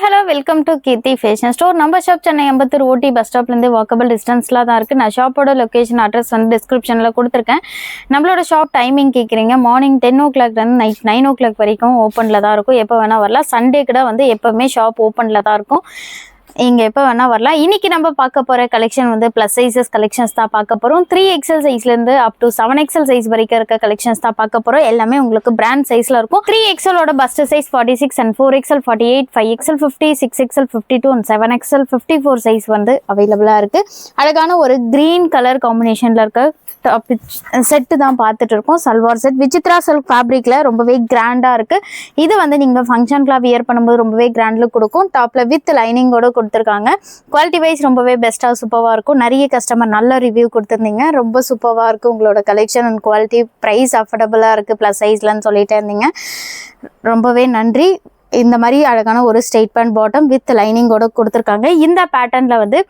Hello welcome to Keerthi fashion store. நம்ம shop Chennai Ambattur OT bus ஸ்டாப்லேருந்து walkable டிஸ்டன்ஸில் தான் இருக்குது. நான் ஷாப்போட லொக்கேஷன் அட்ரஸ் வந்து டிஸ்கிரிப்ஷனில் கொடுத்துருக்கேன். நம்மளோட ஷாப் டைமிங் கேட்குறீங்க, மார்னிங் 10 o'clock நைட் 9 o'clock வரைக்கும் ஓப்பனில் தான் இருக்கும். எப்போ வேணால் வரலாம். சண்டே கூட வந்து எப்போவுமே ஷாப் ஓப்பனில் தான் இருக்கும். இங்கே எப்போ வேணால் வரலாம். இன்றைக்கி நம்ம பார்க்க போகிற கலெக்ஷன் வந்து ப்ளஸ் சைஸஸ் கலெக்ஷன்ஸ் தான் பார்க்க போகிறோம். 3XL சைஸ்லேருந்து up to 7XL size வரைக்கும் இருக்க கலெக்ஷன்ஸ் தான் பார்க்க போகிறோம். எல்லாமே உங்களுக்கு பிராண்ட் சைஸில் இருக்கும். 3XLோட bust size 46 and 4XL 48, 5XL 50, 6XL 52 and 7XL 54 size வந்து அவைலபிளாக இருக்குது. அழகான ஒரு க்ரீன் கலர் காம்பினேஷனில் இருக்க செட்டு தான் பார்த்துட்டு இருக்கோம். சல்வார் செட் விசித்ரா சில்க் ஃபேப்ரிக்கில் ரொம்பவே கிராண்டாக இருக்குது. இது வந்து நீங்கள் ஃபங்க்ஷனுக்குலாம் வியர் பண்ணும்போது ரொம்பவே கிராண்டில் கொடுக்கும். டாப்பில் வித் லைனிங்கோட கொடுத்துருக்காங்க. குவாலிட்டி வைஸ் ரொம்பவே பெஸ்ட்டாக சூப்பராக இருக்கும். நிறைய கஸ்டமர் நல்ல ரிவ்யூ கொடுத்துருந்தீங்க. ரொம்ப சூப்பராக இருக்குது உங்களோட கலெக்ஷன் அண்ட் குவாலிட்டி. ப்ரைஸ் அஃபோர்டபுளாக இருக்குது ப்ளஸ் சைஸ்லன்னு சொல்லிட்டு இருந்தீங்க. ரொம்பவே நன்றி. இந்த மாதிரி அழகான ஒரு ஸ்ட்ரெயிட் பேண்ட் பாட்டம் வித் லைனிங்கோட கொடுத்துருக்காங்க. இந்த பேட்டர்னில் வந்து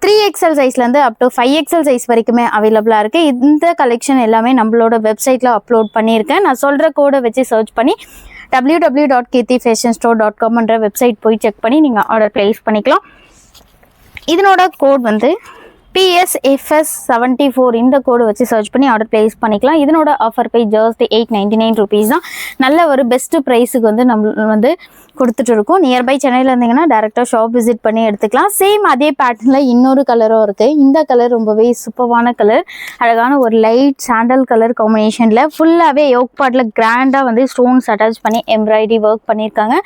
3XL சைஸ்லேருந்து up to 5XL size வரைக்குமே அவைலபிளாக இருக்குது. இந்த கலெக்ஷன் எல்லாமே நம்மளோட வெப்சைட்டில் அப்லோட் பண்ணியிருக்கேன். நான் சொல்கிற கோடை வச்சு சர்ச் பண்ணி www.kirthifashionstore.com என்ற வெப்சைட் போய் செக் பண்ணி நீங்கள் ஆர்டர் ப்ளேஸ் பண்ணிக்கலாம். இதனோட கோட் வந்து PSFS74. இந்த கோடு வச்சு சர்ச் பண்ணி ஆர்டர் ப்ளேஸ் பண்ணிக்கலாம். இதனோட ஆஃபர் ப்ரைஸ் ஜஸ்ட் 899 rupees தான். நல்ல ஒரு பெஸ்ட்டு ப்ரைஸுக்கு வந்து நம்ம வந்து கொடுத்துட்டு இருக்கோம். நியர்பை சென்னையில் இருந்தீங்கன்னா டேரெக்டாக ஷாப் விசிட் பண்ணி எடுத்துக்கலாம். சேம் அதே பேட்டர்னில் இன்னொரு கலரும் இருக்குது. இந்த கலர் ரொம்பவே சூப்பரான கலர். அழகான ஒரு லைட் சாண்டல் கலர் காம்பினேஷனில் ஃபுல்லாகவே யோக் பார்ட்டில் கிராண்டாக வந்து ஸ்டோன்ஸ் அட்டாச் பண்ணி எம்ப்ராய்டரி ஒர்க் பண்ணியிருக்காங்க.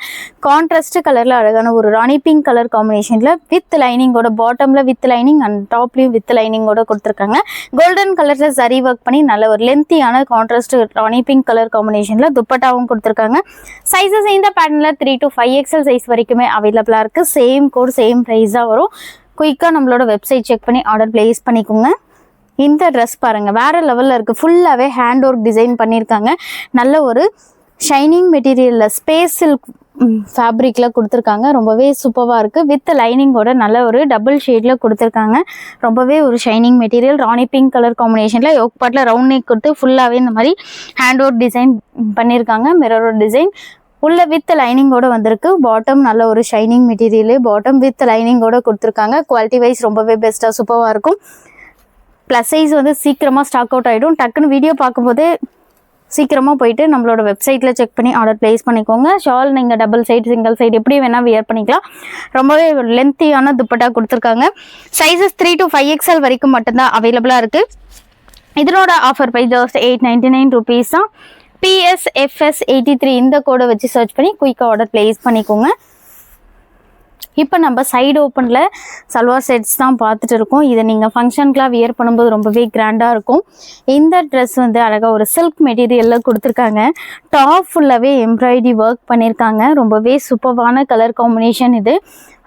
கான்ட்ராஸ்ட் கலரில் அழகான ஒரு ராணி பிங்க் கலர் காம்பினேஷனில் வித் லைனிங்கோட பாட்டமில் வித் லைனிங் அண்ட் டாப்லேயும் வித் லைனிங்கோட கொடுத்துருக்காங்க. கோல்டன் கலரில் சரி ஒர்க் பண்ணி நல்ல ஒரு லென்த்தியான கான்ட்ராஸ்ட் ராணி பிங்க் கலர் காம்பினேஷனில் துப்பட்டாவும் கொடுத்துருக்காங்க. சைஸஸ் இந்த பேட்டர்னில் 3 to 5XL சைஸ் வரைக்குமே அவைலபிளாக இருக்குது. சேம் கோட் சேம் ப்ரைஸ் தான் வரும். குயிக்காக நம்மளோட வெப்சைட் செக் பண்ணி ஆர்டர் ப்ளேஸ் பண்ணிக்கோங்க. இந்த ட்ரெஸ் பாருங்கள், வேறு லெவலில் இருக்குது. ஃபுல்லாகவே ஹேண்ட் ஒர்க் டிசைன் பண்ணியிருக்காங்க. நல்ல ஒரு ஷைனிங் மெட்டீரியலில் ஸ்பேஸ் சில்க் ஃபேப்ரிக்கில் கொடுத்துருக்காங்க. ரொம்பவே சூப்பராக இருக்குது. வித் லைனிங்கோட நல்ல ஒரு டபுள் ஷேடில் கொடுத்துருக்காங்க. ரொம்பவே ஒரு shining material rani pink colour காம்பினேஷனில் யோக் பார்ட்டில் ரவுண்ட் நெக் கொடுத்து ஃபுல்லாகவே இந்த மாதிரி ஹேண்ட் ஒர்க் டிசைன் பண்ணியிருக்காங்க. மிரர் டிசைன் உள்ள வித் லைனிங்கோட வந்திருக்கு. பாட்டம் நல்ல ஒரு ஷைனிங் மெட்டீரியலு. பாட்டம் வித் லைனிங்கோட கொடுத்துருக்காங்க. குவாலிட்டி வைஸ் ரொம்பவே பெஸ்ட்டாக சூப்பராக இருக்கும். ப்ளஸ் சைஸ் வந்து சீக்கிரமாக ஸ்டாக் அவுட் ஆகிடும். டக்குன்னு வீடியோ பார்க்கும்போதே சீக்கிரமாக போயிட்டு நம்மளோட வெப்சைட்டில் செக் பண்ணி ஆர்டர் ப்ளேஸ் பண்ணிக்கோங்க. ஷால் நீங்கள் டபுள் சைடு சிங்கிள் சைடு எப்படி வேணால் வியர் பண்ணிக்கலாம். ரொம்பவே லென்த்தியான துப்பட்டா கொடுத்துருக்காங்க. சைஸஸ் 3 to 5XL வரைக்கும் மட்டும்தான் அவைலபிளாக இருக்குது. இதனோட ஆஃபர் ப்ரைஸ் ஜஸ்ட் 899 rupees தான். PSFS83 இந்த கோடை வச்சு சர்ச் பண்ணி குயிக்காக ஆர்டர் ப்ளேஸ் பண்ணிக்கோங்க. இப்போ நம்ம சைடு ஓப்பனில் சல்வார் செட்ஸ் தான் பார்த்துட்டு இருக்கோம். இதை நீங்கள் ஃபங்க்ஷனுக்குலாம் வியர் பண்ணும்போது ரொம்பவே கிராண்டாக இருக்கும். இந்த ட்ரெஸ் வந்து அழகாக ஒரு சில்க் மெட்டீரியலில் கொடுத்துருக்காங்க. டாப் ஃபுல்லாகவே எம்ப்ராய்டரி ஒர்க் பண்ணியிருக்காங்க. ரொம்பவே சூப்பரான கலர் காம்பினேஷன் இது.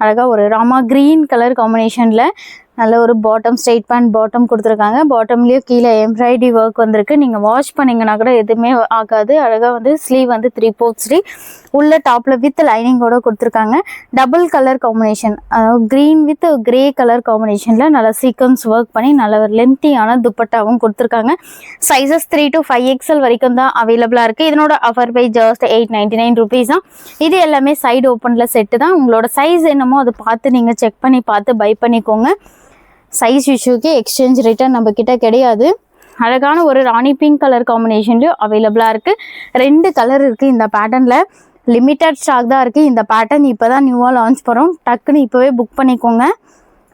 அழகாக ஒரு ராமா க்ரீன் கலர் காம்பினேஷனில் நல்ல ஒரு பாட்டம் ஸ்ட்ரெயிட் பேண்ட் பாட்டம் கொடுத்துருக்காங்க. பாட்டம்லேயும் கீழே எம்ப்ராய்டரி ஒர்க் வந்திருக்கு. நீங்கள் வாஷ் பண்ணிங்கன்னா கூட எதுவுமே ஆகாது. அழகாக வந்து ஸ்லீவ் வந்து 3/4 ஸ்லீவ். உள்ள டாப்பில் வித் லைனிங்கோட கொடுத்துருக்காங்க. டபுள் கலர் காம்பினேஷன், அதாவது க்ரீன் வித் கிரே கலர் காம்பினேஷனில் நல்ல சீக்வன்ஸ் ஒர்க் பண்ணி நல்ல ஒரு லென்த்தியான துப்பட்டாவும் கொடுத்துருக்காங்க. சைஸஸ் 3 to 5XL வரைக்கும் தான் அவைலபிளாக இருக்குது. இதனோட ஆஃபர் ப்ரைஸ் ஜஸ்ட் 899 rupees தான். இது எல்லாமே சைடு ஓப்பனில் செட்டு தான். உங்களோட சைஸ் என்னமோ அதை பார்த்து நீங்கள் செக் பண்ணி பார்த்து பை பண்ணிக்கோங்க. சைஸ் இஷ்யூக்கு எக்ஸ்சேஞ்ச் ரிட்டர்ன் நம்ம கிட்ட கிடையாது. அழகான ஒரு ராணி பிங்க் கலர் காம்பினேஷன்லையும் அவைலபிளாக இருக்குது. 2 கலர் இருக்குது இந்த பேட்டர்னில். லிமிட்டட் ஸ்டாக் தான் இருக்குது. இந்த பேட்டர்ன் இப்போ தான் நியூவாக லான்ச் பண்ணுறோம். டக்குன்னு இப்போவே புக் பண்ணிக்கோங்க.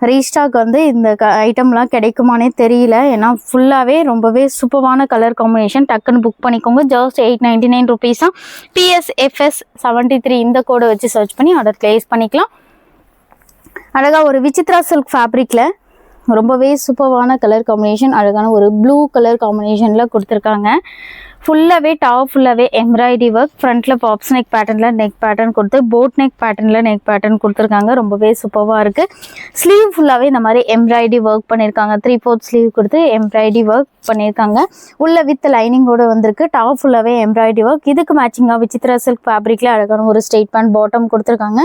ரீஸ்டாக் வந்து இந்த ஐட்டம்லாம் கிடைக்குமானே தெரியல. ஏன்னா ஃபுல்லாகவே ரொம்பவே சூப்பரான கலர் காம்பினேஷன். டக்குன்னு புக் பண்ணிக்கோங்க. ஜஸ்ட் 899 rupees தான். PSFS73 இந்த கோடை வச்சு சர்ச் பண்ணி ஆர்டர் ப்ளேஸ் பண்ணிக்கலாம். அழகாக ஒரு விசித்ரா சில்க் ஃபேப்ரிக்கில் ரொம்பவே சூப்பரான கலர் காம்பினேஷன். அழகான ஒரு ப்ளூ கலர் காம்பினேஷனில் கொடுத்துருக்காங்க. ஃபுல்லாகவே டாப் ஃபுல்லாகவே எம்ப்ராய்டரி ஒர்க். ஃப்ரண்ட்டில் பாப்ஸ் நெக் பேட்டர்னில் நெக் பேட்டர்ன் கொடுத்து போட் நெக் பேட்டர்னில் நெக் பேட்டர்ன் கொடுத்துருக்காங்க. ரொம்பவே சூப்பராக இருக்குது. ஸ்லீவ் ஃபுல்லாகவே இந்த மாதிரி எம்ப்ராய்டரி ஒர்க் பண்ணியிருக்காங்க. 3/4 ஸ்லீவ் கொடுத்து எம்ப்ராய்டரி ஒர்க் பண்ணியிருக்காங்க. உள்ள வித் லைனிங்கோட வந்திருக்கு. டாப் ஃபுல்லாகவே எம்ப்ராய்டரி ஒர்க். இதுக்கு மேட்சிங்காக விசித்ரா சில்க் ஃபேப்ரிக்கில் அழகான ஒரு ஸ்ட்ரெயிட் பேண்ட் பாட்டம் கொடுத்துருக்காங்க.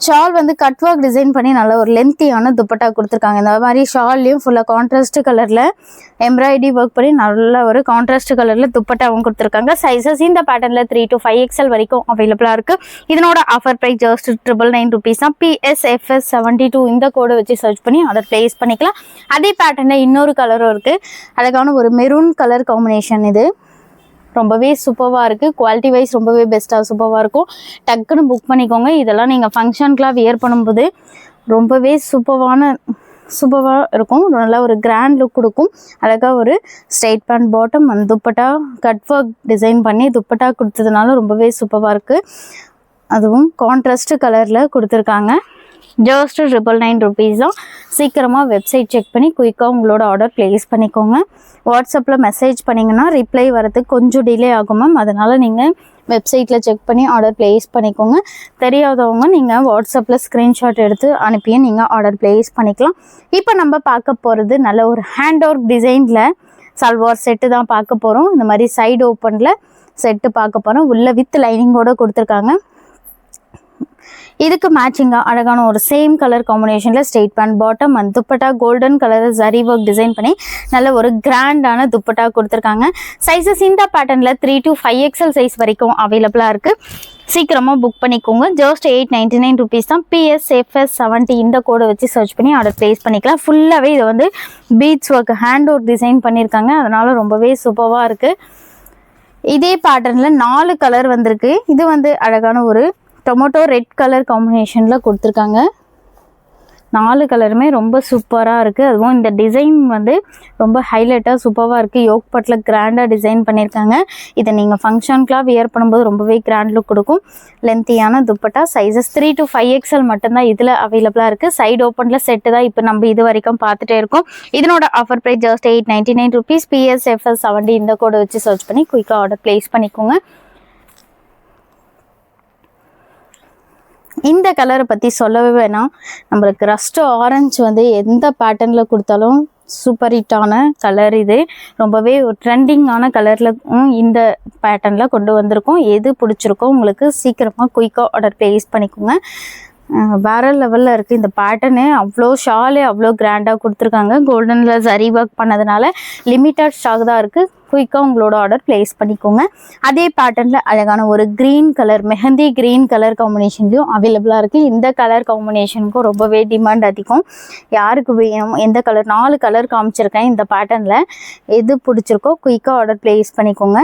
ஷால் வந்து கட் ஒர்க் டிசைன் பண்ணி நல்ல ஒரு லென்த்தியான துப்பட்டா கொடுத்துருக்காங்க. இந்த மாதிரி ஷால்லையும் ஃபுல்லாக கான்ட்ராஸ்ட் கலரில் எம்ப்ராய்டரி ஒர்க் பண்ணி நல்ல ஒரு கான்ட்ராஸ்ட் கலரில் துப்பட்டா துப்பட்டாவும் கொடுத்துருக்காங்க. சைஸஸ் இந்த பேட்டர்னில் 3 to 5XL வரைக்கும் அவைலபிளாக இருக்குது. இதனோட ஆஃபர் ப்ரைஸ் ஜஸ்ட் 999 rupees தான். PSFS 72 இந்த கோடை வச்சு சர்ச் பண்ணி ஆர்டர் பிளேஸ் பண்ணிக்கலாம். அதே பேட்டர்னில் இன்னொரு கலரும் இருக்குது. அழகான ஒரு மெரூன் கலர் காம்பினேஷன். இது ரொம்பவே சூப்பராக இருக்குது. குவாலிட்டி வைஸ் ரொம்பவே பெஸ்ட்டாக சூப்பராக இருக்கும். டக்குன்னு புக் பண்ணிக்கோங்க. இதெல்லாம் நீங்கள் ஃபங்க்ஷனுக்குலாம் வியர் பண்ணும்போது ரொம்பவே சூப்பராக இருக்கும். நல்லா ஒரு கிராண்ட் லுக் கொடுக்கும். அழகாக ஒரு ஸ்ட்ரைட் பேண்ட் பாட்டம் அந்த துப்பட்டா கட் ஒர்க் டிசைன் பண்ணி துப்பட்டா கொடுத்ததுனால ரொம்பவே சூப்பராக இருக்குது. அதுவும் கான்ட்ராஸ்ட் கலரில் கொடுத்துருக்காங்க. ஜஸ்ட் 999 rupees தான். சீக்கிரமாக வெப்சைட் செக் பண்ணி குயிக்காக உங்களோட ஆர்டர் ப்ளேஸ் பண்ணிக்கோங்க. வாட்ஸ்அப்பில் மெசேஜ் பண்ணிங்கன்னா ரிப்ளை வரதுக்கு கொஞ்சம் டிலே ஆகும் மேம். அதனால் நீங்கள் வெப்சைட்டில் செக் பண்ணி ஆர்டர் ப்ளேஸ் பண்ணிக்கோங்க. தெரியாதவங்க நீங்கள் வாட்ஸ்அப்பில் ஸ்க்ரீன்ஷாட் எடுத்து அனுப்பியும் நீங்கள் ஆர்டர் ப்ளேஸ் பண்ணிக்கலாம். இப்போ நம்ம பார்க்க போகிறது நல்ல ஒரு ஹேண்ட் ஒர்க் டிசைனில் சல்வார் செட்டு தான் பார்க்க போகிறோம். இந்த மாதிரி சைடு ஓப்பனில் செட்டு பார்க்க போகிறோம். உள்ள வித் லைனிங்கோடு கொடுத்துருக்காங்க. இதுக்கு மேட்சிங்காக அழகான ஒரு சேம் கலர் காம்பினேஷனில் straight pant bottom and dupatta golden colour zari work design பண்ணி நல்ல ஒரு கிராண்டான துப்பட்டா கொடுத்துருக்காங்க. சைஸஸ் இந்த பேட்டர்னில் 3 to 5XL சைஸ் வரைக்கும் அவைலபிளாக இருக்குது. சீக்கிரமாக புக் பண்ணிக்கோங்க. ஜஸ்ட் 899 rupees தான். PSFS 70 இந்த கோடை வச்சு சர்ச் பண்ணி ஆர்டர் ப்ளேஸ் பண்ணிக்கலாம். ஃபுல்லாகவே இது வந்து beads work hand work design பண்ணியிருக்காங்க. அதனால் ரொம்பவே சூப்பராக இருக்குது. இதே பேட்டர்னில் 4 கலர் வந்திருக்கு. இது வந்து அழகான ஒரு டொமேட்டோ ரெட் கலர் காம்பினேஷனில் கொடுத்துருக்காங்க. 4 கலருமே ரொம்ப சூப்பராக இருக்குது. அதுவும் இந்த டிசைன் வந்து ரொம்ப ஹைலைட்டாக சூப்பராக இருக்குது. யோக் பட்டில் கிராண்டாக டிசைன் பண்ணியிருக்காங்க. இதை நீங்கள் ஃபங்க்ஷனுக்குலாம் வியர் பண்ணும்போது ரொம்பவே கிராண்ட் லுக் கொடுக்கும். லென்த்தியான துப்பட்டா சைஸஸ் 3 to 5XL மட்டும்தான் இதில் அவைலபிளாக இருக்குது. சைடு ஓப்பனில் செட்டு தான் இப்போ நம்ம இது வரைக்கும் பார்த்துட்டே இருக்கோம். இதனோட offer price just 899 rupees. PSFS 70 இந்த கோடை வச்சு சர்ச் பண்ணி குயிக்காக ஆர்டர் ப்ளேஸ் பண்ணிக்கோங்க. இந்த கலரை பற்றி சொல்லவே வேணாம். நம்மளுக்கு ரஸ்ட் ஆரஞ்சு வந்து எந்த பேட்டர்னில் கொடுத்தாலும் சூப்பர் ஹிட்டான கலர். இது ரொம்பவே ஒரு ட்ரெண்டிங்கான கலரில் இந்த பேட்டர்னில் கொண்டு வந்திருக்கோம். எது பிடிச்சிருக்கோ உங்களுக்கு சீக்கிரமாக குயிக்காக ஆர்டர் ப்ளேஸ் பண்ணிக்கோங்க. வேறு லெவலில் இருக்குது இந்த பேட்டர்னு. அவ்வளோ ஷாலே அவ்வளோ கிராண்டாக கொடுத்துருக்காங்க. கோல்டனில் சரி ஒர்க் பண்ணதுனால லிமிட்டட் ஸ்டாக் தான் இருக்குது. குயிக்காக உங்களோட ஆர்டர் ப்ளேஸ் பண்ணிக்கோங்க. அதே பேட்டர்னில் அழகான ஒரு green colour mehndi green colour காம்பினேஷன்லையும் அவைலபிளாக இருக்குது. இந்த கலர் காம்பினேஷனுக்கும் ரொம்பவே டிமாண்ட் அதிகம். யாருக்கு வேணும் எந்த கலர் 4 கலர் காமிச்சிருக்கேன். இந்த பேட்டர்னில் எது பிடிச்சிருக்கோ குயிக்காக ஆர்டர் ப்ளேஸ் பண்ணிக்கோங்க.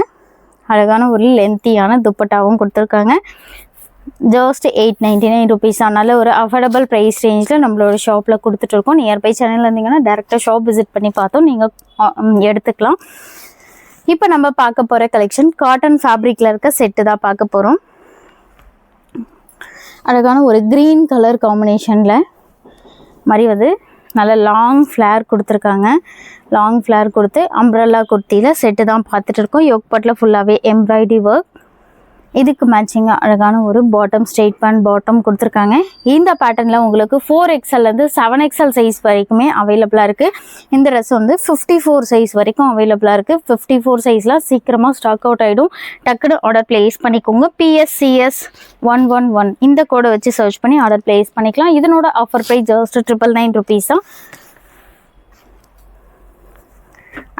அழகான ஒரு லென்த்தியான துப்பட்டாவும் கொடுத்துருக்காங்க. ஜஸ்ட் 899 rupees தான். நல்ல ஒரு அஃபோர்டபுள் ப்ரைஸ் ரேஞ்சில் நம்மளோட ஷாப்பில் கொடுத்துட்ருக்கோம். நியர்பை சேனலில் இருந்தீங்கன்னா டேரெக்டாக ஷாப் விசிட் பண்ணி பார்த்தோம் நீங்கள் எடுத்துக்கலாம். இப்போ நம்ம பார்க்க போகிற கலெக்ஷன் காட்டன் ஃபேப்ரிக்கில் இருக்க செட்டு தான் பார்க்க போகிறோம். அழகான ஒரு க்ரீன் கலர் காம்பினேஷனில் மாதிரி வந்து நல்ல லாங் ஃப்ளேர் கொடுத்துருக்காங்க. லாங் ஃப்ளேர் கொடுத்து அம்ப்ரெல்லா குர்த்தியில் செட்டு தான் பார்த்துட்டு இருக்கோம். யோக் பட்டில் ஃபுல்லாகவே எம்ப்ராய்டரி ஒர்க். இதுக்கு மேட்சிங்காக அழகான ஒரு பாட்டம் ஸ்ட்ரெயிட் பேண்ட் பாட்டம் கொடுத்துருக்காங்க. இந்த பேட்டர்னில் உங்களுக்கு 4XLலேருந்து 7XL சைஸ் வரைக்குமே அவைலபிளாக இருக்குது. இந்த ட்ரெஸ் வந்து 54 சைஸ் வரைக்கும் அவைலபிளாக இருக்குது. 54 சைஸ்லாம் சீக்கிரமாக ஸ்டாக் அவுட் ஆகிடும். டக்குனு ஆர்டர் ப்ளேஸ் பண்ணிக்கோங்க. PSCS 111 இந்த கோடை வச்சு சர்ச் பண்ணி ஆர்டர் ப்ளேஸ் பண்ணிக்கலாம். இதனோட ஆஃபர் ப்ரைஸ் ஜஸ்ட் 999 rupees தான்.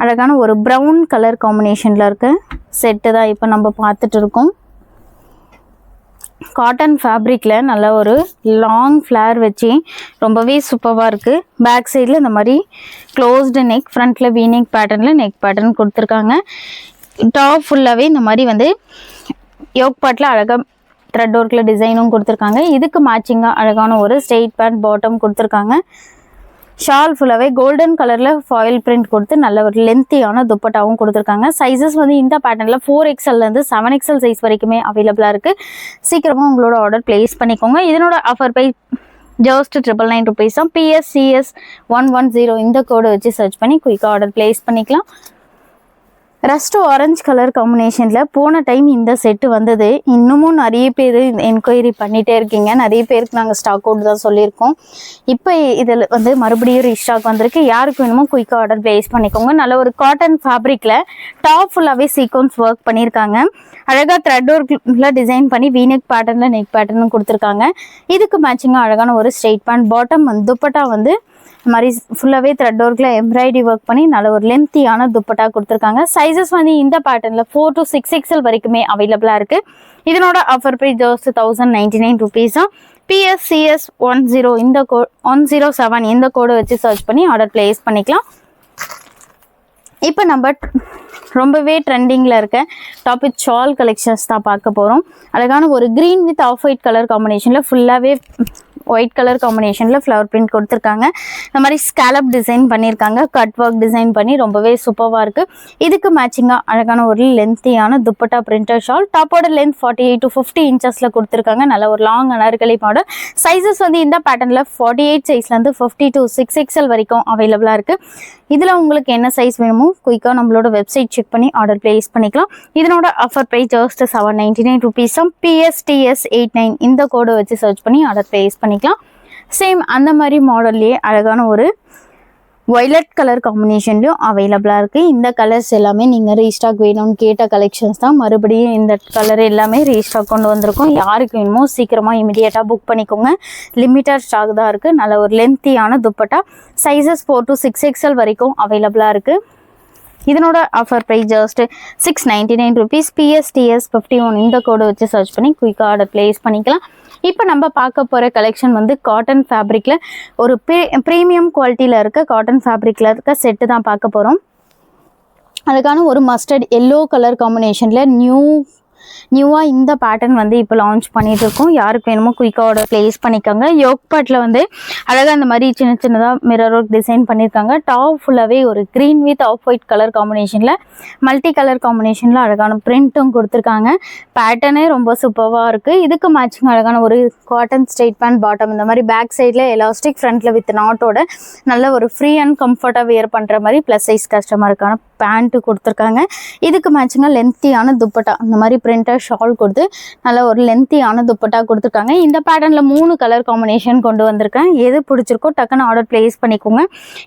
அழகான ஒரு ப்ரௌன் கலர் காம்பினேஷனில் இருக்க செட்டு தான் இப்போ நம்ம பார்த்துட்டு இருக்கோம். காட்டன் ஃபேப்ரிக்கில் நல்ல ஒரு லாங் ஃப்ளேர் வச்சு ரொம்பவே சூப்பராக இருக்குது. பேக் சைடில் இந்த மாதிரி க்ளோஸ்டு நெக், ஃப்ரண்ட்டில் வீ நெக் பேட்டர்னில் நெக் பேட்டர்ன் கொடுத்துருக்காங்க. டாப் ஃபுல்லாகவே இந்த மாதிரி வந்து யோக் பாட்டில் அழகாக த்ரெட் ஒர்க்கில் டிசைனும் கொடுத்துருக்காங்க. இதுக்கு மேட்சிங்காக அழகான ஒரு ஸ்ட்ரெயிட் பேண்ட் பாட்டம் கொடுத்துருக்காங்க. ஷால் ஃபுல்லாகவே கோல்டன் கலரில் ஃபாயில் பிரிண்ட் கொடுத்து நல்ல ஒரு லென்த்தியான துப்பட்டாவும் கொடுத்துருக்காங்க. சைஸஸ் வந்து இந்த பேட்டர்னில் 4XLலேருந்து 7XL சைஸ் வரைக்குமே அவைலபிளாக இருக்குது. சீக்கிரமாக உங்களோட ஆர்டர் ப்ளேஸ் பண்ணிக்கோங்க. இதனோட ஆஃபர் ப்ரைஸ் ஜஸ்ட் 999 rupees தான். PSCS 110 இந்த கோடை வச்சு சர்ச் பண்ணி குயிக்காக ஆர்டர் ப்ளேஸ் பண்ணிக்கலாம். ரஸ்ட் ஆரஞ்சு கலர் காம்பினேஷனில் போன டைம் இந்த செட்டு வந்தது. இன்னமும் நிறைய பேர் என்கொயரி பண்ணிகிட்டே இருக்கீங்க. நிறைய பேருக்கு நாங்கள் ஸ்டாக் அவுட் தான் சொல்லியிருக்கோம். இப்போ இதில் வந்து மறுபடியும் ரீஸ்டாக் வந்திருக்கு. யாருக்கு வேணுமோ குயிக்காக ஆர்டர் ப்ளேஸ் பண்ணிக்கோங்க. நல்ல ஒரு காட்டன் ஃபேப்ரிக்கில் டாப் ஃபுல்லாகவே சீக்வன்ஸ் ஒர்க் பண்ணியிருக்காங்க. அழகாக த்ரெட் ஒர்க்கில் டிசைன் பண்ணி வீனெக் பேட்டர்னில் நெக் பேட்டர்னும் கொடுத்துருக்காங்க. இதுக்கு மேட்சிங்காக அழகான ஒரு ஸ்ட்ரெயிட் பேண்ட் பாட்டம் துப்பட்டா வந்து இந்த மாதிரி ஃபுல்லாகவே த்ரெட் ஒர்க்கில் எம்ப்ராய்டரி ஒர்க் பண்ணி நல்ல ஒரு லென்த்தியான துப்பட்டா கொடுத்துருக்காங்க. சைஸஸ் வந்து இந்த பேட்டர்னில் 4 to 6 XL வரைக்குமே அவைலபிளாக இருக்குது. இதனோட ஆஃபர் ப்ரைஸ் ஜஸ்ட் 1099 rupees தான். PSCS 10 இந்த 107 இந்த கோடை வச்சு சர்ச் பண்ணி ஆர்டர் பிளேஸ் பண்ணிக்கலாம். இப்போ நம்ம ரொம்பவே ட்ரெண்டிங்கில் இருக்க டாபிக் ஷால் கலெக்ஷன்ஸ் தான் பார்க்க போகிறோம். அழகான ஒரு green with off white colour காம்பினேஷனில் ஃபுல்லாகவே ஒயிட் கலர் காம்பினேஷனில் ஃப்ளவர் பிரிண்ட் கொடுத்துருக்காங்க. இந்த மாதிரி ஸ்கேலப் டிசைன் பண்ணியிருக்காங்க. கட் ஒர்க் டிசைன் பண்ணி ரொம்பவே சூப்பராக இருக்குது. இதுக்கு மேட்சிங்காக அழகான ஒரு லென்த்தியான துப்பட்டா பிரிண்டர் ஷால். டாப்போட லென்த் 48 to 50 inches கொடுத்துருக்காங்க. நல்ல ஒரு லாங் அனார்கலி மாடல். சைஸஸ் வந்து இந்த பேட்டர்னில் 48 சைஸ்லேருந்து 50 to 6 XL வரைக்கும் அவைலபிளாக இருக்குது. இதில் உங்களுக்கு என்ன சைஸ் வேணுமோ குயிக்காக நம்மளோட வெப்சைட் செக் பண்ணி ஆர்டர் பிளேஸ் பண்ணிக்கலாம். இதனோட ஆஃபர் ப்ரைஸ் ஜஸ்ட் 799 rupees தான். PSTS 89 இந்த கோடை வச்சு சர்ச் பண்ணி ஆர்டர் பிளேஸ் பண்ணிக்கலாம். சேம் அந்த மாதிரி மாடல்லையே அழகான ஒரு வயலட் கலர் காம்பினேஷன்லையும் அவைலபிளாக இருக்குது. இந்த கலர்ஸ் எல்லாமே நீங்கள் ரீஸ்டாக் வேணும்னு கேட்ட கலெக்ஷன்ஸ் தான். மறுபடியும் இந்த கலர் எல்லாமே ரீஸ்டாக் கொண்டு வந்திருக்கோம். யாருக்கு வேணுமோ சீக்கிரமாக இமீடியட்டாக புக் பண்ணிக்கோங்க. லிமிட்டட் ஸ்டாக் தான் இருக்குது. நல்ல ஒரு லென்த்தியான துப்பட்டா. சைஸஸ் 4 to 6 XL வரைக்கும் அவைலபிளாக இருக்குது. இதனோட offer price just 699 rupees. PSTS 51 இந்த கோடை வச்சு சர்ச் பண்ணி குயிக்காக ஆர்டர் பிளேஸ் பண்ணிக்கலாம். இப்போ நம்ம பார்க்க போகிற கலெக்ஷன் வந்து காட்டன் ஃபேப்ரிக்கில் ஒரு ப்ரீமியம் குவாலிட்டியில் இருக்க காட்டன் ஃபேப்ரிக்கில் இருக்க செட்டு தான் பார்க்க போகிறோம். அதுக்கான ஒரு மஸ்டர்ட் எல்லோ கலர் காம்பினேஷனில் நியூவாக இந்த பேட்டர்ன் வந்து இப்போ லான்ச் பண்ணிட்டு இருக்கோம். யாருக்கு வேணுமோ குயிக்காக ஆர்டர் பிளேஸ் பண்ணிக்கோங்க. யோக் பாட்டில் வந்து அழகாக அந்த மாதிரி சின்ன சின்னதாக மிரர் ஒர்க் டிசைன் பண்ணியிருக்காங்க. டாப் ஃபுல்லாகவே ஒரு green with off white colour காம்பினேஷனில் மல்டி கலர் காம்பினேஷனில் அழகான பிரிண்ட்டும் கொடுத்துருக்காங்க. பேட்டர்னே ரொம்ப சூப்பராக இருக்குது. இதுக்கு மேட்சிங் அழகான ஒரு காட்டன் ஸ்ட்ரெயிட் பேண்ட் பாட்டம். இந்த மாதிரி பேக் சைடில் எலாஸ்டிக் ஃப்ரண்ட்டில் வித் நாட்டோட நல்ல ஒரு ஃப்ரீ அண்ட் கம்ஃபர்ட்டாக வியர் பண்ணுற மாதிரி ப்ளஸ் சைஸ் கஸ்டமருக்கான பேண்ட்டு கொடுத்துருக்காங்க. இதுக்கு மேட்சிங்காக லென்த்தியான துப்பட்டா இந்த மாதிரி பிரிண்டர் ஷால் கொடுத்து நல்ல ஒரு லென்த்தியான துப்பட்டா கொடுத்துருக்காங்க. இந்த பேட்டர்னில் 3 கலர் காம்பினேஷன் கொண்டு வந்திருக்கேன். எது பிடிச்சிருக்கோ டக்குன்னு ஆர்டர் பிளேஸ் பண்ணிக்கோங்க.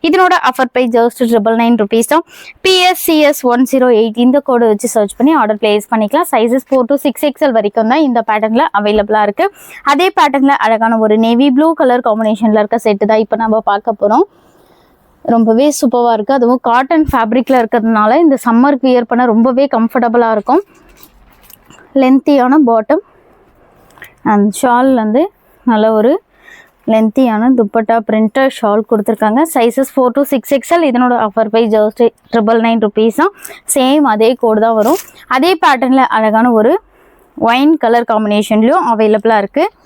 இதனோட ஆஃபர் ப்ரைஸ் ஜஸ்ட் 999 rupees தான். PSCS 108 இந்த கோடை வச்சு சர்ச் பண்ணி ஆர்டர் பிளேஸ் பண்ணிக்கலாம். சைஸஸ் 4 to 6 XL வரைக்கும் தான் இந்த பேட்டர்னில் அவைலபிளாக இருக்குது. அதே பேட்டர்னில் அழகான ஒரு நேவி ப்ளூ கலர் காம்பினேஷனில் இருக்க செட்டு தான் இப்போ நம்ம பார்க்க போகிறோம். ரொம்பவே சூப்பராக இருக்குது. அதுவும் காட்டன் ஃபேப்ரிக்கில் இருக்கிறதுனால இந்த சம்மருக்கு வியர் பண்ண ரொம்பவே கம்ஃபர்டபுளாக இருக்கும். லென்த்தியான பாட்டம் அண்ட் ஷால் வந்து நல்ல ஒரு லென்த்தியான துப்பட்டா பிரிண்டர் ஷால் கொடுத்துருக்காங்க. Sizes 4 to 6 XL. இதனோட ஆஃபர் ப்ரைஸ் ஜஸ்ட் 999 rupees தான். சேம் அதே கோடு தான் வரும். அதே பேட்டர்னில் அழகான ஒரு ஒயின் கலர் காம்பினேஷன்லேயும் அவைலபிளாக இருக்குது.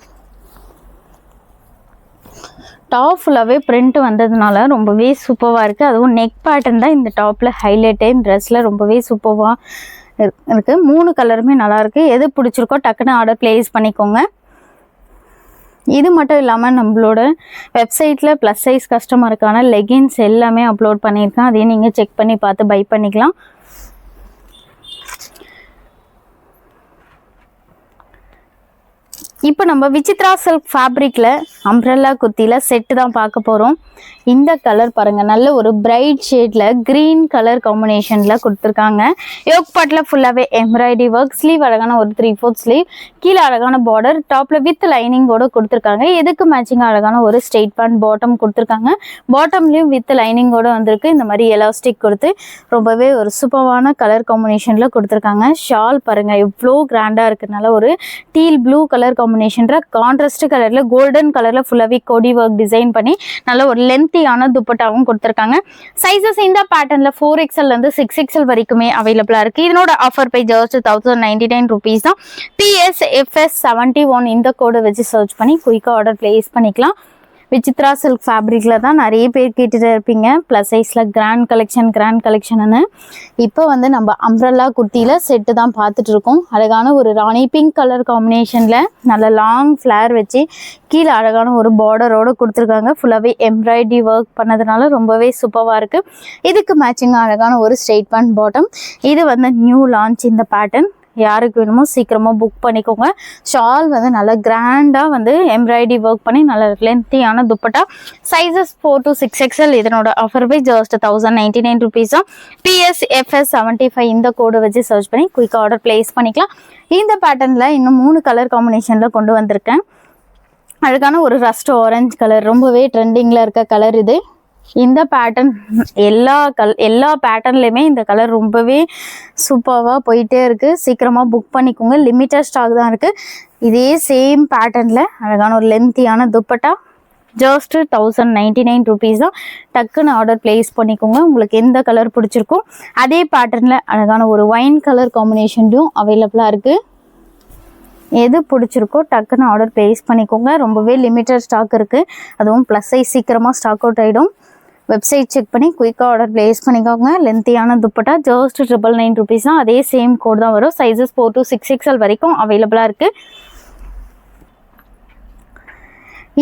டாப் ஃபுல்லாகவே பிரிண்ட் வந்ததுனால ரொம்பவே சூப்பராக இருக்குது. அதுவும் நெக் பேட்டர்ன் தான் இந்த டாப்பில் ஹைலைட்டே. ட்ரெஸ்ஸில் ரொம்பவே சூப்பராக இருக்குது. 3 கலருமே நல்லாயிருக்கு. எது பிடிச்சிருக்கோ டக்குன்னு ஆர்டர் பிளேஸ் பண்ணிக்கோங்க. இது மட்டும் இல்லாமல் நம்மளோட வெப்சைட்டில் ப்ளஸ் சைஸ் கஸ்டமருக்கான லெகின்ஸ் எல்லாமே அப்லோட் பண்ணியிருக்கேன். அதையும் நீங்கள் செக் பண்ணி பார்த்து பை பண்ணிக்கலாம். இப்போ நம்ம விசித்ரா சில்க் ஃபேப்ரிக்கில் அம்ப்ரெல்லா குர்த்தியில் செட்டு தான் பார்க்க போகிறோம். இந்த கலர் பாருங்கள், நல்ல ஒரு பிரைட் ஷேடில் க்ரீன் கலர் காம்பினேஷனில் கொடுத்துருக்காங்க. யோக் பாட்டில் ஃபுல்லாகவே எம்ப்ராய்டரி ஒர்க். ஸ்லீவ் அழகான ஒரு 3/4 ஸ்லீவ். கீழே அழகான பார்டர். டாப்பில் வித் லைனிங்கோடு கொடுத்துருக்காங்க. எதுக்கு மேட்சிங்காக அழகான ஒரு ஸ்ட்ரெயிட் பேண்ட் பாட்டம் கொடுத்துருக்காங்க. பாட்டம்லேயும் வித் லைனிங்கோடு வந்திருக்கு. இந்த மாதிரி எலாஸ்டிக் கொடுத்து ரொம்பவே ஒரு சூப்பரான கலர் காம்பினேஷனில் கொடுத்துருக்காங்க. ஷால் பாருங்கள் எவ்வளோ கிராண்டாக இருக்குதுனால ஒரு deal blue colour combination contrast கலர்ல கோல்டன் கலர்ல ஃபுல்லாவே கொடி ஒர்க் டிசைன் பண்ணி நல்ல ஒரு லென்த்தியான துப்பட்டாவும் கொடுத்துருக்காங்க. சைஸஸ் இந்த பேட்டர்ன்ல 4 XL இருந்து 6 XL வரைக்குமே அவைலபிளா இருக்கு. இதனோட ஆஃபர் ப்ரைஸ் ஜஸ்ட் 1099 rupees தான். PSFS 71 இந்த கோடை வச்சு சர்ச் பண்ணி குயிக்கா ஆர்டர் பிளேஸ் பண்ணிக்கலாம். விசித்ரா சில்க் ஃபேப்ரிக்கில் தான் நிறைய பேர் கேட்டுகிட்டே இருப்பீங்க ப்ளஸ் சைஸில் கிராண்ட் கலெக்ஷன்னு. இப்போ வந்து நம்ம அம்ப்ரெல்லா குர்த்தியில் செட்டு தான் பார்த்துட்ருக்கோம். அழகான ஒரு ராணி பிங்க் கலர் காம்பினேஷனில் நல்ல லாங் ஃப்ளேர் வச்சு கீழே அழகான ஒரு பார்டரோடு கொடுத்துருக்காங்க. ஃபுல்லாகவே எம்ப்ராய்டரி ஒர்க் பண்ணதுனால ரொம்பவே சூப்பராக இருக்குது. இதுக்கு மேட்சிங்காக அழகான ஒரு ஸ்ட்ரெயிட் பேண்ட் பாட்டம். இது வந்து நியூ லான்ச் இந்த பேட்டர்ன். யாருக்கு வேணுமோ சீக்கிரமாக புக் பண்ணிக்கோங்க. ஷால் வந்து நல்லா கிராண்டாக வந்து எம்ப்ராய்டரி ஒர்க் பண்ணி நல்ல லென்த்தியான துப்பட்டா. Sizes 4 to 6 XL. இதனோட ஆஃபர் ப்ரைஸ் ஜஸ்ட் 1099 rupees தான். PSFS 75 இந்த கோடை வச்சு சர்ச் பண்ணி குயிக்காக ஆர்டர் பிளேஸ் பண்ணிக்கலாம். இந்த பேட்டர்னில் இன்னும் 3 கலர் காம்பினேஷனில் கொண்டு வந்திருக்கேன். அழகான ஒரு ரஸ்ட் ஆரஞ்சு கலர், ரொம்பவே ட்ரெண்டிங்கில் இருக்க கலர் இது. இந்த பேட்டர்ன் எல்லா பேட்டர்ன்லையுமே இந்த கலர் ரொம்பவே சூப்பராக போயிட்டே இருக்குது. சீக்கிரமாக புக் பண்ணிக்கோங்க, லிமிட்டட் ஸ்டாக் தான் இருக்குது. இதே சேம் பேட்டர்னில் அழகான ஒரு லென்த்தியான துப்பட்டா, ஜஸ்ட் 1099 rupees தான். டக்குன்னு ஆர்டர் பிளேஸ் பண்ணிக்கோங்க. உங்களுக்கு எந்த கலர் பிடிச்சிருக்கோ அதே பேட்டர்னில் அழகான ஒரு ஒயின் கலர் காம்பினேஷன்லையும் அவைலபிளாக இருக்குது. எது பிடிச்சிருக்கோ டக்குன்னு ஆர்டர் பிளேஸ் பண்ணிக்கோங்க. ரொம்பவே லிமிட்டட் ஸ்டாக் இருக்குது, அதுவும் ப்ளஸ் சைஸ் சீக்கிரமாக ஸ்டாக் அவுட் ஆகிடும். வெப்சைட் செக் பண்ணி குயிக்காக ஆர்டர் பிளேஸ் பண்ணிக்கோங்க. லென்த்தியான துப்பட்டா ஜஸ்ட் 999 rupees தான். அதே சேம் கோட் தான் வரும். சைஸஸ் 4 to 6XL வரைக்கும் அவைலபிளாக இருக்குது.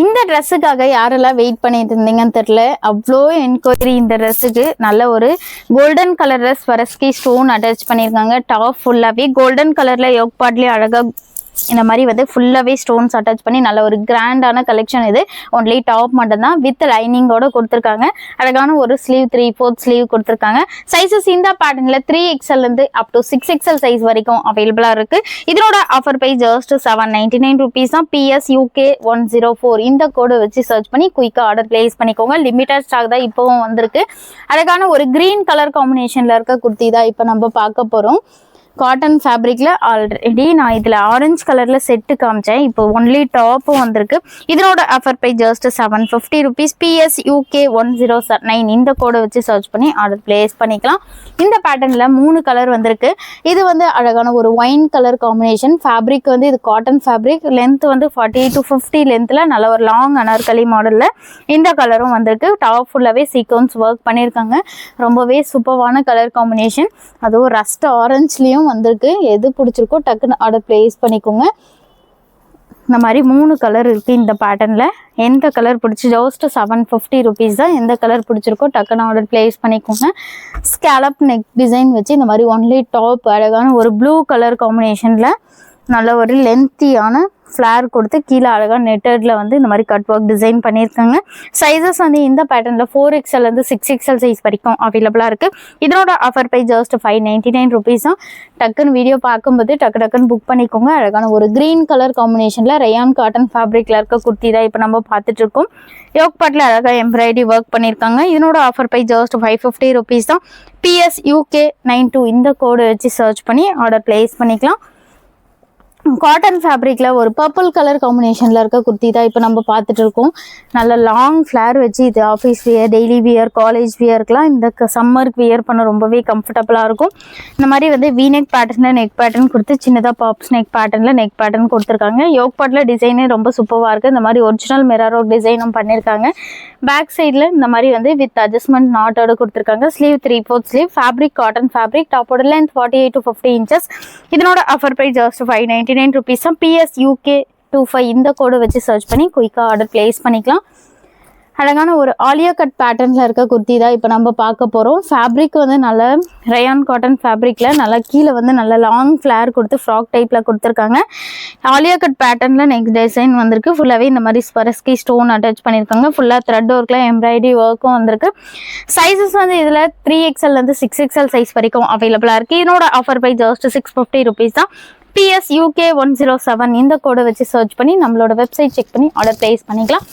இந்த ட்ரெஸ்ஸுக்காக யாரெல்லாம் வெயிட் பண்ணிட்டு இருந்தீங்கன்னு தெரியல, அவ்வளோ என்கொயரி இந்த ட்ரெஸ்ஸுக்கு. நல்ல ஒரு golden colour dress, ஸ்வரஸ்கி stone attach பண்ணியிருக்காங்க. டாப் ஃபுல்லாகவே கோல்டன் கலரில் யோக் பார்ட்லேயே அழகாக இந்த மாதிரி வந்து ஃபுல்லாகவே ஸ்டோன்ஸ் அட்டாச் பண்ணி நல்ல ஒரு கிராண்டான கலெக்ஷன் இது. ஒன்லி டாப் மட்டும்தான் வித் லைனிங்கோட கொடுத்துருக்காங்க. அழகான ஒரு ஸ்லீவ் 3/4 ஸ்லீவ் கொடுத்துருக்காங்க. சைஸஸ் இந்த பேட்டர்னில் 3XL up to 6XL size வரைக்கும் அவைலபிளாக இருக்குது. இதனோட ஆஃபர் ப்ரைஸ் ஜஸ்ட் 799 rupees தான். PSUK 104 இந்த கோடை வச்சு சர்ச் பண்ணி குயிக்காக ஆர்டர் பிளேஸ் பண்ணிக்கோங்க. லிமிட்டட் ஸ்டாக் தான் இப்போவும் வந்திருக்கு. அழகான ஒரு கிரீன் கலர் காம்பினேஷனில் இருக்க குர்த்தி தான் இப்போ நம்ம பார்க்க போகிறோம். காட்டன் ஃபேப்ரிக்கில் ஆல்ரெடி நான் இதில் ஆரஞ்சு கலரில் செட்டு காமிச்சேன். இப்போ ஒன்லி டாப்பும் வந்திருக்கு. இதனோட offer price just 750 rupees. PSUK 109 இந்த கோடை வச்சு சர்ச் பண்ணி ஆர்டர் பிளேஸ் பண்ணிக்கலாம். இந்த பேட்டர்னில் 3 கலர் வந்திருக்கு. இது வந்து அழகான ஒரு ஒயின் கலர் காம்பினேஷன். ஃபேப்ரிக் வந்து இது காட்டன் ஃபேப்ரிக். லென்த் வந்து 40 to 50 லென்த்தில் நல்ல ஒரு லாங் அனார்கலி மாடலில் இந்த கலரும் வந்திருக்கு. டாப் ஃபுல்லாகவே சீக்வன்ஸ் ஒர்க் பண்ணியிருக்காங்க. ரொம்பவே சூப்பரான கலர் காம்பினேஷன், அதுவும் ரஸ்ட் ஆரஞ்சுலேயும் வந்திருக்கு. எது பிடிச்சிருக்கோ டக்குன்னு ஆர்டர் பிளேஸ் பண்ணிக்கோங்க. இந்த மாதிரி 3 கலர் இருக்குது இந்த பேட்டர்னில். எந்த கலர் பிடிச்சி ஜஸ்ட் 750 rupees தான். எந்த கலர் பிடிச்சிருக்கோ டக்குன்னு ஆர்டர் பிளேஸ் பண்ணிக்கோங்க. ஸ்கேலப் நெக் டிசைன் வச்சு இந்த மாதிரி ஒன்லி டாப் அழகான ஒரு ப்ளூ கலர் காம்பினேஷனில் நல்ல ஒரு லென்த்தியான ஃப்ளார் கொடுத்து கீழே அழகாக நெட்டடில் வந்து இந்த மாதிரி கட் ஒர்க் டிசைன் பண்ணியிருக்காங்க. சைஸஸ் வந்து இந்த பேட்டர்னில் 4XL 6XL சைஸ் வரைக்கும் அவைலபிளாக இருக்குது. இதனோட ஆஃபர் ப்ரைஸ் ஜஸ்ட் 599 rupees தான். டக்குன்னு வீடியோ பார்க்கும்போது டக்குன்னு புக் பண்ணிக்கோங்க. அழகான ஒரு க்ரீன் கலர் காம்பினேஷனில் ரயான் காட்டன் ஃபேப்ரிக்கில் இருக்க குர்த்தி தான் இப்போ நம்ம பார்த்துட்ருக்கோம். யோக் பாட்டில் அழகாக எம்ப்ராய்டரி ஒர்க் பண்ணியிருக்காங்க. இதனோட ஆஃபர் ப்ரைஸ் ஜஸ்ட் 550 rupees தான். PSUK 92 இந்த கோடை வச்சு சர்ச் பண்ணி ஆர்டர் பிளேஸ் பண்ணிக்கலாம். காட்டன் ஃபேப்ரிக்கில் ஒரு பர்பிள் கலர் காம்பினேஷனில் இருக்க குர்த்தி தான் இப்போ நம்ம பார்த்துட்டு இருக்கோம். நல்ல லாங் ஃப்ளேர் வச்சு இது office wear, daily wear, college வியருக்குலாம் இந்த சம்மருக்கு வியர் பண்ண ரொம்பவே கம்ஃபர்டபுளாக இருக்கும். இந்த மாதிரி வந்து வீநெக் பேட்டர்னில் நெக் பேட்டர்ன் கொடுத்து சின்னதாக பாப்ஸ் நெக் பேட்டர்னில் நெக் பேட்டர்ன் கொடுத்துருக்காங்க. யோக் பாட்டில் டிசைனே ரொம்ப சூப்பராக இருக்குது. இந்த மாதிரி ஒரிஜினல் மிரர் ஒர்க் டிசைனும் பண்ணியிருக்காங்க. பேக் சைடில் இந்த மாதிரி வந்து வித் அட்ஜஸ்ட்மெண்ட் நாட்டோட கொடுத்துருக்காங்க. Sleeve 3/4 sleeve. Fabric cotton fabric. டாப்போட லென்த் 48 to 50 inches. இதனோட ஆஃபர் ப்ரைஸ் ஜஸ்ட் 599 rupees தான். PSUK 25 இந்த கோடை வச்சு சர்ச் பண்ணி குயிக்காக ஆர்டர் பிளேஸ் பண்ணிக்கலாம். அழகான ஒரு ஆலியா கட் பேட்டர்னில் இருக்க குர்த்தி தான் இப்போ நம்ம பார்க்க போகிறோம். ஃபேப்ரிக் வந்து நல்ல ரயான் காட்டன் ஃபேப்ரிக்கில் நல்லா கீழே வந்து நல்ல லாங் ஃப்ளேர் கொடுத்து ஃப்ராக் டைப்பில் கொடுத்துருக்காங்க. ஆலியா கட் பேட்டர்னில் நெக்ஸ்ட் டிசைன் வந்திருக்கு. ஃபுல்லாகவே இந்த மாதிரி ஸ்வரஸ்கி ஸ்டோன் அட்டாச் பண்ணியிருக்காங்க. ஃபுல்லாக த்ரெட் ஒர்க்கில் எம்ப்ராய்டரி ஒர்க்கும் வந்திருக்கு. சைஸஸ் வந்து இதில் 3XL 6XL சைஸ் வரைக்கும் அவைலபிளாக இருக்குது. இதனோட ஆஃபர் ப்ரைஸ் ஜஸ்ட் 650 rupees தான். PSUK 107 இந்த கோடை வச்சு சர்ச் பண்ணி நம்மளோட வெப்சைட் செக் பண்ணி ஆர்டர் பிளேஸ் பண்ணிக்கலாம்.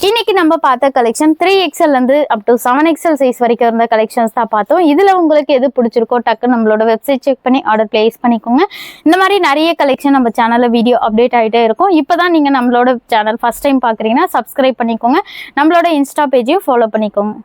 இன்னைக்கு நம்ம பார்த்த collection 3XL up to 7XL size வரைக்கும் இருந்த கலெக்ஷன்ஸ் தான் பார்த்தோம். இதில் உங்களுக்கு எது பிடிச்சிருக்கோ டக்கு நம்மளோட வெப்சைட் செக் பண்ணி ஆர்டர் பிளேஸ் பண்ணிக்கோங்க. இந்த மாதிரி நிறைய கலெக்ஷன் நம்ம சேனலில் வீடியோ அப்டேட் ஆகிட்டே இருக்கும். இப்போ தான் நீங்கள் நம்மளோட சேனல் ஃபர்ஸ்ட் டைம் பார்க்குறீங்கன்னா சப்ஸ்கிரைப் பண்ணிக்கோங்க. நம்மளோட இன்ஸ்டா பேஜையும் ஃபாலோ பண்ணிக்கோங்க.